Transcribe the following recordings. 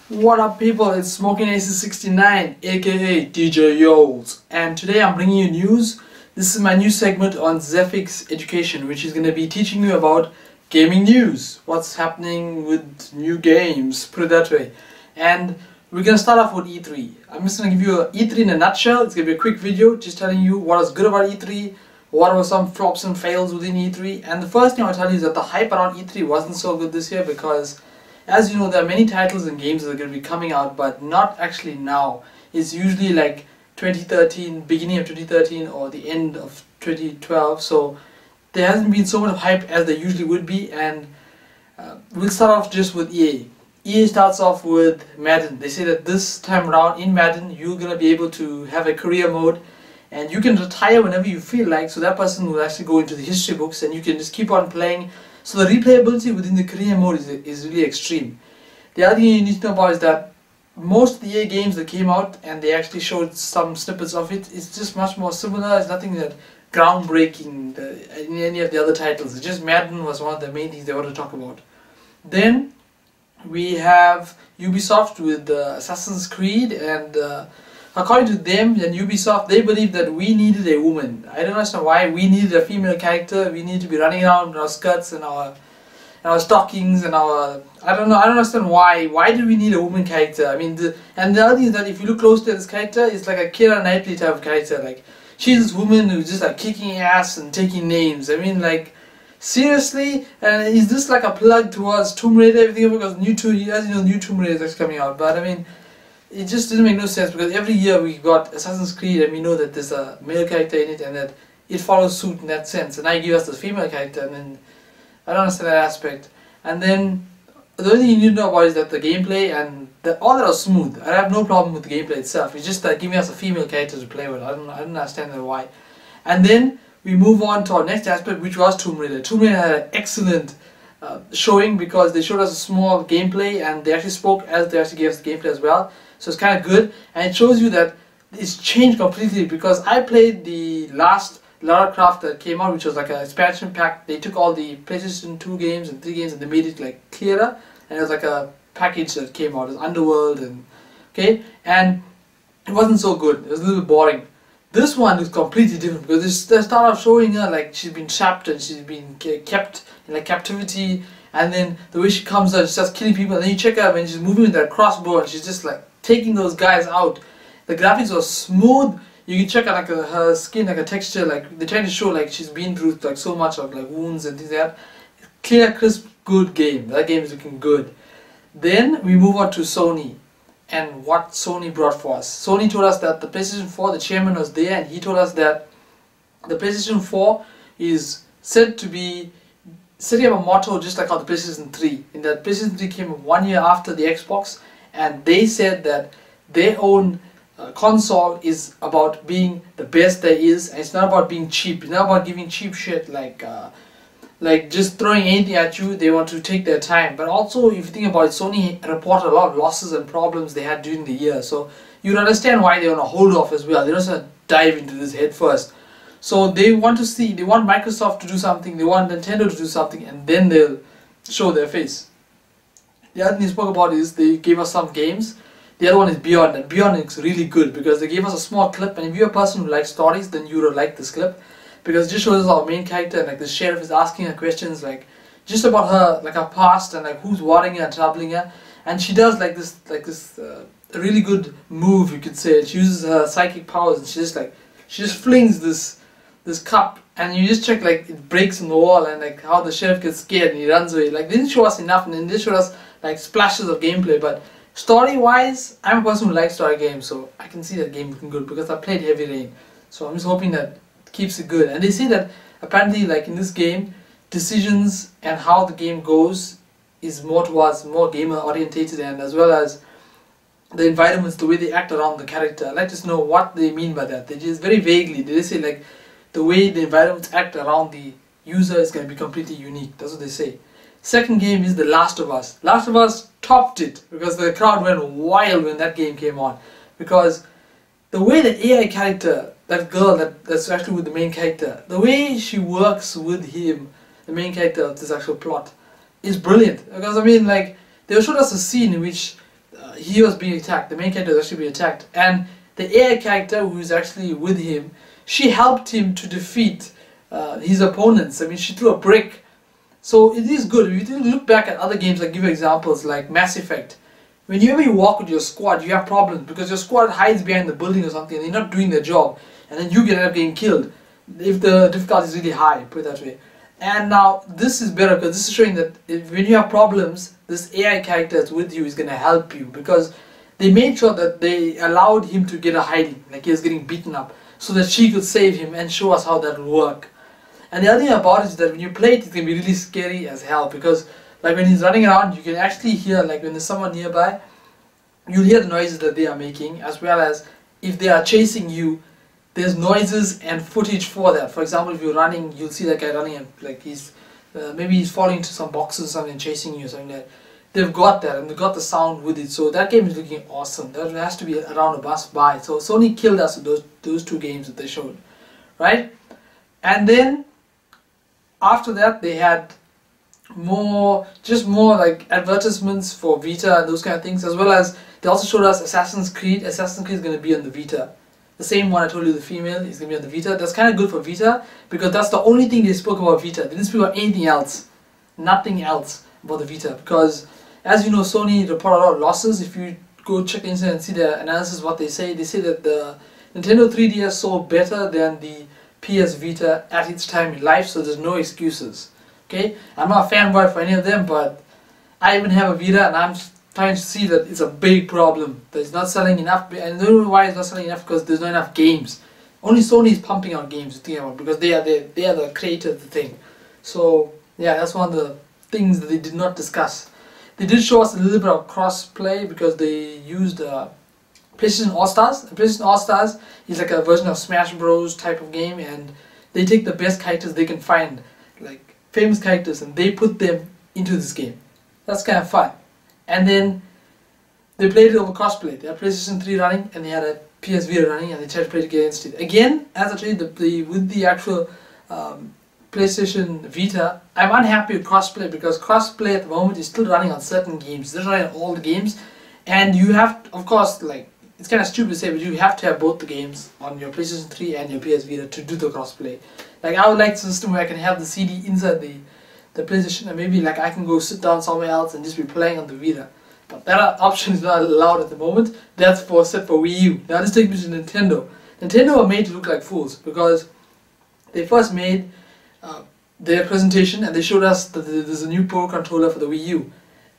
What up people, it's TheSmokinAcez69 aka DJ Yoles, and today I'm bringing you news. This is my new segment on Zephix Education, which is going to be teaching you about gaming news, what's happening with new games, put it that way. And we're going to start off with E3. I'm just going to give you an E3 in a nutshell. It's going to be a quick video just telling you what is good about E3, what were some flops and fails within E3, and the first thing I'll tell you is that the hype around E3 wasn't so good this year because, as you know, there are many titles and games that are going to be coming out, but not actually now. It's usually like 2013, beginning of 2013 or the end of 2012, so there hasn't been so much hype as there usually would be. And we'll start off just with EA. EA starts off with Madden. They say that this time around in Madden you're going to be able to have a career mode and you can retire whenever you feel like, so that person will actually go into the history books and you can just keep on playing. So the replayability within the career mode is really extreme. The other thing you need to know about is that most of the EA games that came out, and they actually showed some snippets of it, it's just much more similar. It's nothing that groundbreaking in any of the other titles. It's just Madden was one of the main things they want to talk about. Then we have Ubisoft with Assassin's Creed, and according to them and Ubisoft, they believe that we needed a woman. I don't understand why we needed a female character. We need to be running around in our skirts and our stockings and our... I don't understand why. Why do we need a woman character? I mean, and the other thing is that if you look closely at this character, it's like a Keira Knightley type of character. Like, she's this woman who's just like kicking ass and taking names. I mean, like, seriously? And is this like a plug towards Tomb Raider? Everything, because as you know, new Tomb Raider is coming out. But I mean, it just didn't make no sense because every year we got Assassin's Creed and we know that there's a male character in it and that it follows suit in that sense. And now you give us the female character, and then I don't understand that aspect. And then the only thing you need to know about is that the gameplay and all that was smooth. I have no problem with the gameplay itself. It's just that giving us a female character to play with. I don't understand that why. And then we move on to our next aspect, which was Tomb Raider. Tomb Raider had an excellent showing because they showed us a small gameplay and they actually spoke as they actually gave us the gameplay as well. So it's kind of good, and it shows you that it's changed completely, because I played the last Lara Croft that came out, which was like an expansion pack. They took all the PlayStation 2 games and 3 games and they made it like clearer, and it was like a package that came out. It was Underworld and and it wasn't so good. It was a little bit boring. This one is completely different because they start off showing her like she's been trapped and she's been kept in like captivity, and then the way she comes out, she starts killing people, and then you check her when she's moving with that crossbow and she's just like taking those guys out. The graphics are smooth. You can check out like her skin, like a texture, like they're trying to show like she's been through like so much of like wounds and things like that. Clear, crisp, good game. That game is looking good. Then we move on to Sony and what Sony brought for us. Sony told us that the PlayStation 4, the chairman was there, and he told us that the PlayStation 4 is said to be setting up a motto just like how the PlayStation 3. In that PlayStation 3 came 1 year after the Xbox, and they said that their own console is about being the best there is, and it's not about being cheap. It's not about giving cheap shit like just throwing anything at you. They want to take their time. But also, if you think about it, Sony reported a lot of losses and problems they had during the year, so you'd understand why they want to hold off as well. They don't want to dive into this head first. So they want Microsoft to do something, they want Nintendo to do something, and then they'll show their face. The other thing they spoke about is they gave us some games. The other one is Beyond, and Beyond is really good because they gave us a small clip, and if you're a person who likes stories, then you would like this clip because it just shows us our main character, and like the sheriff is asking her questions like just about her, like her past, and like who's worrying her and troubling her, and she does like this really good move, you could say. She uses her psychic powers and she just flings this cup, and you just check like it breaks in the wall, and like how the sheriff gets scared and he runs away. Like they didn't show us enough, and then they showed us like splashes of gameplay. But story wise, I'm a person who likes story games, so I can see that game looking good because I played Heavy Rain. So I'm just hoping that it keeps it good. And they say that apparently like in this game, decisions and how the game goes is more towards more gamer orientated, and as well as the environments, the way they act around the character. I'd like to know what they mean by that. They just very vaguely, they say like the way the environments act around the user is going to be completely unique. That's what they say. Second game is The Last of Us. Last of Us topped it because the crowd went wild when that game came on. Because the way the AI character, that girl that's actually with the main character, the way she works with him, the main character of this actual plot, is brilliant. Because I mean, like, they showed us a scene in which he was being attacked. The main character was actually being attacked, and the AI character who is actually with him, she helped him to defeat his opponents. I mean, she threw a brick. So it is good. If you look back at other games, like give you examples like Mass Effect. Whenever you walk with your squad, you have problems because your squad hides behind the building or something and they're not doing their job, and then you end up getting killed if the difficulty is really high, put it that way. And now this is better because this is showing that when you have problems, this AI character that's with you is going to help you, because they made sure that they allowed him to get a hiding, like he was getting beaten up, so that she could save him and show us how that will work. And the other thing about it is that when you play it, it's going to be really scary as hell, because like when he's running around, you can actually hear, like when there's someone nearby, you'll hear the noises that they are making, as well as if they are chasing you, there's noises and footage for that. For example, if you're running, you'll see that guy running and like he's maybe he's falling into some boxes or something, chasing you or something like that. They've got that, and they've got the sound with it. So that game is looking awesome. That has to be around a must buy. So Sony killed us with those two games that they showed, right? And then after that, they had more like advertisements for Vita and those kind of things, as well as they also showed us Assassin's Creed. Assassin's Creed is going to be on the Vita. The same one I told you, the female, is going to be on the Vita. That's kind of good for Vita, because that's the only thing they spoke about Vita. They didn't speak about anything else. Nothing else about the Vita, because as you know, Sony reported a lot of losses. If you go check the internet and see the analysis, what they say that the Nintendo 3DS sold better than the PS Vita at its time in life, so there's no excuses. Okay, I'm not a fanboy for any of them, but I even have a Vita, and I'm trying to see that it's a big problem that it's not selling enough. And the reason why it's not selling enough, because there's not enough games. Only Sony is pumping out games, because they are the creator of the thing. So yeah, that's one of the things that they did not discuss. They did show us a little bit of cross-play, because they used PlayStation All-Stars. PlayStation All-Stars is like a version of Smash Bros type of game, and they take the best characters they can find, like famous characters, and they put them into this game. That's kind of fun. And then they played it over crossplay. They had PlayStation 3 running and they had a PS Vita running, and they tried to play it against it. Again, as I told you, with the actual PlayStation Vita, I'm unhappy with crossplay, because crossplay at the moment is still running on certain games. It's not running on all the games, and you have, of course, like, it's kind of stupid to say, but you have to have both the games on your PlayStation 3 and your PS Vita to do the crossplay. Like, I would like a system where I can have the CD inside the PlayStation, and maybe like I can go sit down somewhere else and just be playing on the Vita. But that option is not allowed at the moment. That's set for Wii U. Now let's take me to Nintendo. Nintendo are made to look like fools, because they first made their presentation and they showed us that there's a new Pro controller for the Wii U.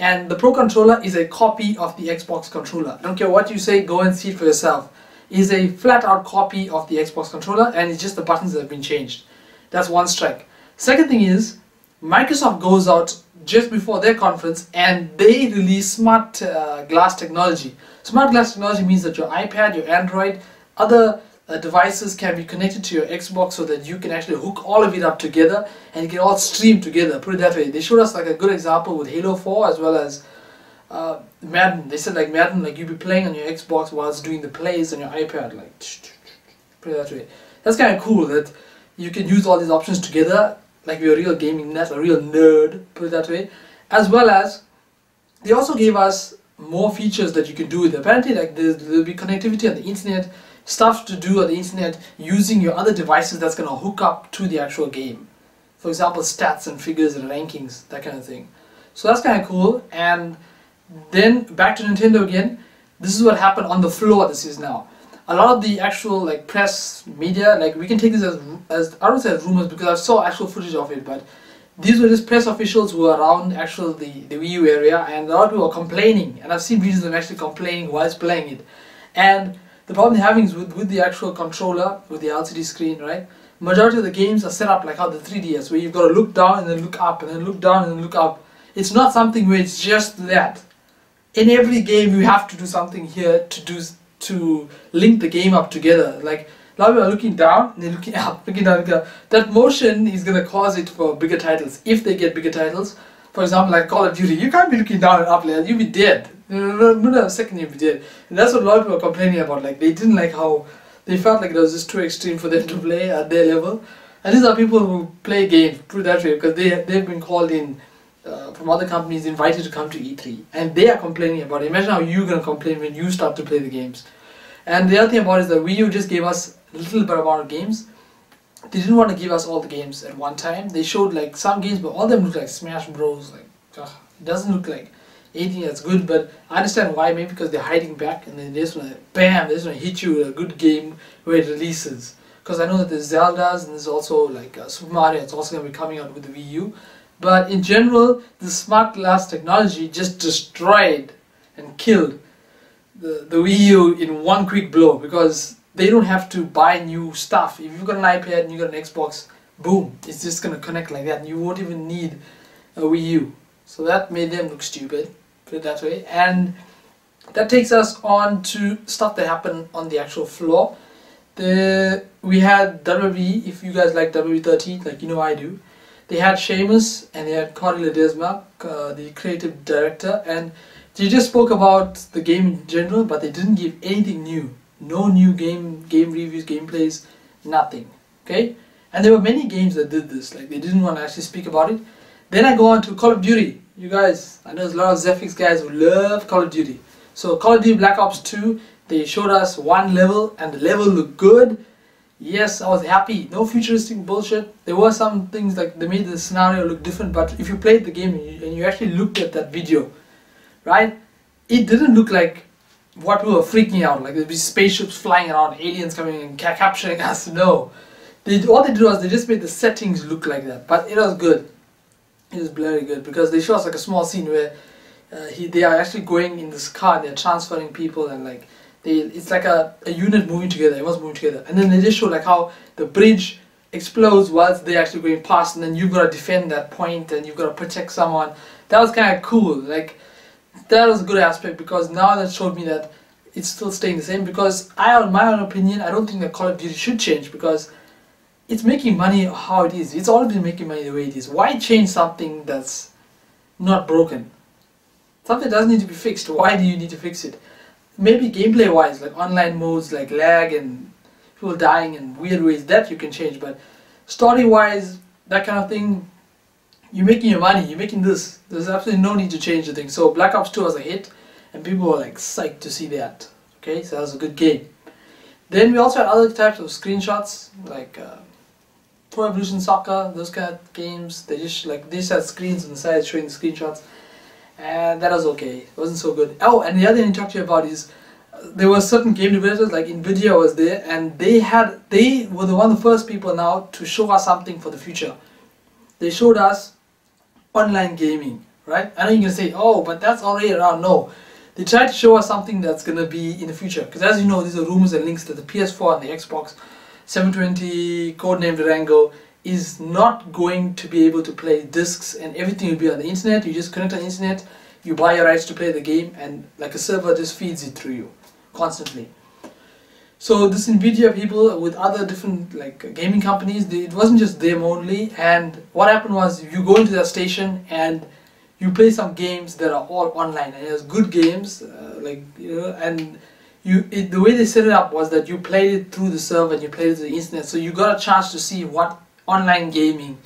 And the Pro controller is a copy of the Xbox controller. I don't care what you say, go and see it for yourself. It's a flat out copy of the Xbox controller, and it's just the buttons that have been changed. That's one strike. Second thing is, Microsoft goes out just before their conference and they release smart glass technology. Smart glass technology means that your iPad, your Android, other devices can be connected to your Xbox, so that you can actually hook all of it up together and it can all stream together, put it that way. They showed us like a good example with Halo 4 as well as Madden. They said like Madden, like you'd be playing on your Xbox whilst doing the plays on your iPad, like put it that way. That's kind of cool that you can use all these options together, like you're a real gaming nut, a real nerd, put it that way. As well as they also gave us more features that you can do with it. Apparently, like there'll be connectivity on the internet, stuff to do on the internet using your other devices that's going to hook up to the actual game. For example, stats and figures and rankings, that kind of thing. So that's kind of cool. And then back to Nintendo again. This is what happened on the floor. This is now a lot of the actual like press media, like we can take this as I don't say as rumors, because I saw actual footage of it, but these were just press officials who were around the Wii U area, and a lot of people were complaining, and I've seen videos of them actually complaining whilst playing it. And the problem they're having is with the actual controller, with the LCD screen, right? Majority of the games are set up like how the 3DS, where you've got to look down and then look up, and then look down and then look up. It's not something where it's just that. In every game you have to do something here to link the game up together. Like a lot of people are looking down and then looking up, looking down, looking up. That motion is going to cause it for bigger titles, if they get bigger titles. For example, like Call of Duty, you can't be looking down and up, like, you'll be dead. No, second you'll be dead. And that's what a lot of people are complaining about. Like they didn't like how they felt like it was just too extreme for them to play at their level. And these are people who play games, put it that way, because they've been called in from other companies invited to come to E3, and they are complaining about it. Imagine how you're going to complain when you start to play the games. And the other thing about it is that Wii U just gave us a little bit amount of games. They didn't want to give us all the games at one time. They showed like some games, but all of them look like Smash Bros. Like, it doesn't look like anything that's good. But I understand why. Maybe because they're hiding back, and then they just want to, bam, they just want to hit you with a good game where it releases. Because I know that there's Zeldas, and there's also like Super Mario. It's also going to be coming out with the Wii U. But in general, the smart glass technology just destroyed and killed the Wii U in one quick blow, because they don't have to buy new stuff. If you've got an iPad and you've got an Xbox, boom, it's just going to connect like that, and you won't even need a Wii U. So that made them look stupid, put it that way. And that takes us on to stuff that happened on the actual floor. We had WWE, if you guys like WWE 13, like you know I do. They had Sheamus and they had Cody Ledesma, the creative director, and they just spoke about the game in general, but they didn't give anything new. No new game reviews, gameplays, nothing. Okay? And there were many games that did this, like they didn't want to actually speak about it. Then I go on to Call of Duty. You guys, I know there's a lot of Zephix guys who love Call of Duty. So Call of Duty Black Ops 2, they showed us one level and the level looked good. Yes, I was happy. No futuristic bullshit. There were some things like they made the scenario look different, but if you played the game and you actually looked at that video, right, it didn't look like what we were freaking out, like there'd be spaceships flying around, aliens coming and capturing us. No, all they did was they just made the settings look like that, but it was good. It was very good, because they show us like a small scene where they are actually going in this car and they're transferring people, and like it's like a unit moving together, everyone's moving together, and then they just show like how the bridge explodes whilst they're actually going past, and then you've got to defend that point and you've got to protect someone. That was kind of cool. Like that was a good aspect, because now that showed me that it's still staying the same. Because in my own opinion, I don't think that Call of Duty should change, because it's making money how it is. It's always been making money the way it is. Why change something that's not broken? Something doesn't need to be fixed. Why do you need to fix it? Maybe gameplay wise, like online modes like lag and people dying in weird ways, that you can change, but story wise, that kind of thing, you're making your money, you're making this. There's absolutely no need to change the thing. So Black Ops 2 was a hit and people were like psyched to see that. Okay, so that was a good game. Then we also had other types of screenshots like Pro Evolution Soccer, those kind of games. They just had screens on the side showing the screenshots. And that was okay. It wasn't so good. Oh, and the other thing to talk to you about is there were certain game developers like Nvidia was there, and they were one of the first people now to show us something for the future. They showed us online gaming, right? I know you're gonna say, oh, but that's already around. No, they tried to show us something that's gonna be in the future. Because as you know, these are rumors and links that the PS4 and the Xbox 720, codenamed Durango, is not going to be able to play discs, and everything will be on the internet. You just connect on the internet, you buy your rights to play the game, and like a server just feeds it through you constantly. So this Nvidia people with other different like gaming companies, it wasn't just them only. And what happened was you go into that station and you play some games that are all online, and there's good games and the way they set it up was that you played it through the server and you played it through the internet, so you got a chance to see what online gaming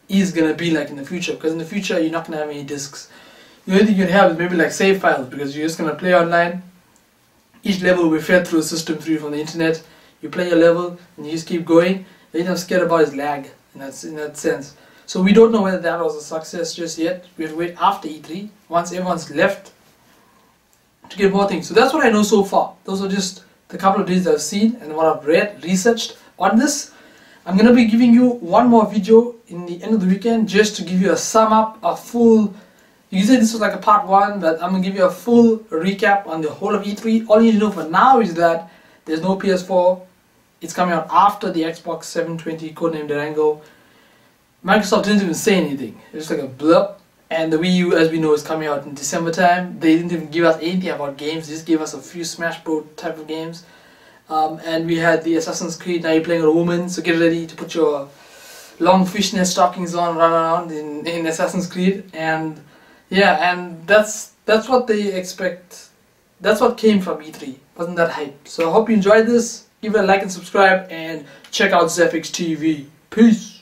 is gonna be like in the future. Because in the future you're not gonna have any discs. The only thing you can have is maybe like save files, because you're just gonna play online. Each level will be fed through a system through from the internet. You play your level and you just keep going. The thing I'm scared about is lag in that sense. So we don't know whether that was a success just yet. We have to wait after E3 once everyone's left to get more things. So that's what I know so far. Those are just the couple of days I've seen and what I've read, researched on this. I'm going to be giving you one more video in the end of the weekend just to give you a sum up, a full, you said this was like a part 1, but I'm going to give you a full recap on the whole of E3. All you need to know for now is that there's no PS4. It's coming out after the Xbox 720, codenamed Durango. Microsoft didn't even say anything. It's just like a blurb. And the Wii U, as we know, is coming out in December time. They didn't even give us anything about games. They just gave us a few Smash Bros type of games. And we had the Assassin's Creed. Now you're playing a woman, so get ready to put your long fishnet stockings on, run around in Assassin's Creed. And yeah, and that's what they expect. That's what came from E3. Wasn't that hype? So I hope you enjoyed this. Give it a like and subscribe, and check out Zephix TV. Peace.